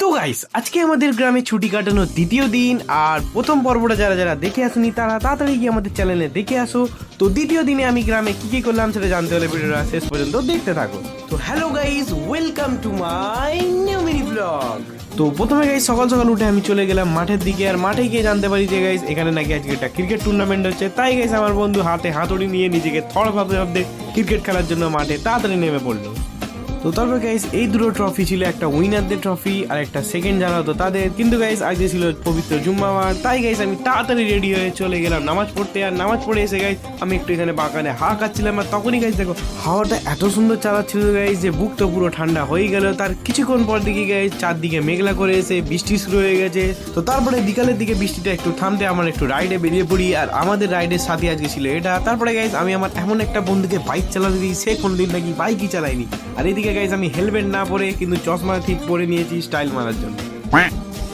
তো গাইস আজকে আমাদের গ্রামে ছুটি কাটানোর দ্বিতীয় দিন, আর প্রথম পর্বটা যারা যারা দেখে আসেনি তারা তাড়াতাড়ি গিয়ে আমাদের চ্যানেলে দেখে আসো। তো দ্বিতীয় দিনে আমি গ্রামে কি কি করলাম সেটা জানতে হলে ভিডিওটা শেষ পর্যন্ত দেখতে থাকো। তো hello guys, welcome to my new mini blog. তো প্রথমে গাইস সকাল সকাল উঠে আমি চলে গেলাম মাঠের দিকে, আর মাঠে গিয়ে জানতে পারি যে গাইস এখানে নাকি আজকে একটা ক্রিকেট টুর্নামেন্ট হচ্ছে। তাই গাইস আমার বন্ধু হাতে হাতুড়ি নিয়ে নিজেকে থড় ভাবতে ভাবতে ক্রিকেট খেলার জন্য মাঠে তাড়াতাড়ি নেমে পড়লো। তো তারপর গাইস এই দুটো ট্রফি ছিল, একটা উইনারদের ট্রফি আর একটা সেকেন্ড যারা হতো তাদের। কিন্তু গাইস আজকে ছিল পবিত্র জুম্মাবার, তাই গাইস আমি তাড়াতাড়ি রেডি হয়ে চলে গেলাম নামাজ পড়তে। আর নামাজ পড়ে এসে গাইস আমি একটু এখানে বাগানে হাওয়া খাচ্ছিলাম, আর তখনই গাইস দেখো হাওয়াটা এত সুন্দর চালাচ্ছিল গাইস যে বুক তো পুরো ঠান্ডা হয়ে গেল। তার কিছুক্ষণ পর দিকে গাইস চারদিকে মেঘলা করে এসে বৃষ্টি শুরু হয়ে গেছে। তো তারপরে বিকালের দিকে বৃষ্টিটা একটু থামতে আমরা একটু রাইডে বেরিয়ে পড়ি, আর আমাদের রাইডের সাথে আজকে ছিল এটা। তারপরে গাইস আমি আমার এমন একটা বন্ধুকে বাইক চালাতে দিই, সে কোনোদিন নাকি বাইকই চালায়নি। আর এদিকে গাইস আমি হেলমেট না পরে কিন্তু চশমা ঠিক পরে নিয়েছি স্টাইল মারার জন্য।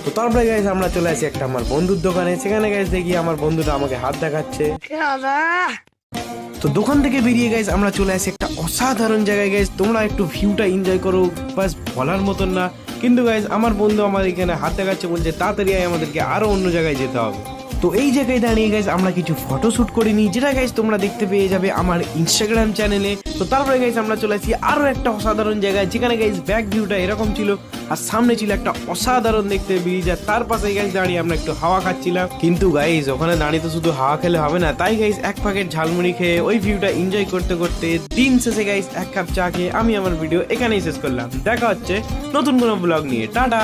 তো তারপরে গাইস আমরা চলে আসি একটা আমার বন্ধুর দোকানে, সেখানে গাইস দেখি আমার বন্ধুটা আমাকে হাত দেখাচ্ছে। তো দোকান থেকে বেরিয়ে গাইস আমরা চলে আসি একটা অসাধারণ জায়গায় গাইস, তোমরা একটু ভিউটা এনজয় করো, বাস বলার মতন না। কিন্তু গাইস আমার বন্ধু আমার এখানে হাত দেখাচ্ছে, বলছে তাড়াতাড়ি আমাদেরকে আরো অন্য জায়গায় যেতে হবে। তো এই জায়গায় দাঁড়িয়ে গাইস আমরা কিছু ফটো শুট করে নিই, যেটা গাইস তোমরা দেখতে পেয়ে যাবে আমার ইনস্টাগ্রাম চ্যানেলে। তো তারপরে গাইস আমরা চলে আসি আরো একটা অসাধারণ জায়গায়, যেখানে গাইস ব্যাক ভিউটা এরকম ছিল, আর সামনে ছিল একটা অসাধারণ দেখতে ব্রিজ, আর তার পাশে গাইস দাঁড়িয়ে আমরা একটু হাওয়া খাচ্ছিলাম। কিন্তু গাইস ওখানে দাঁড়িয়ে তো শুধু হাওয়া খেলে হবে না, তাই গাইস এক প্যাকেট ঝালমুড়ি খেয়ে ওই ভিউটা এনজয় করতে করতে দিন শেষে গাইস এক কাপ চা খেয়ে আমি আমার ভিডিও এখানেই শেষ করলাম। দেখা হচ্ছে নতুন কোনো ব্লগ নিয়ে, টাটা।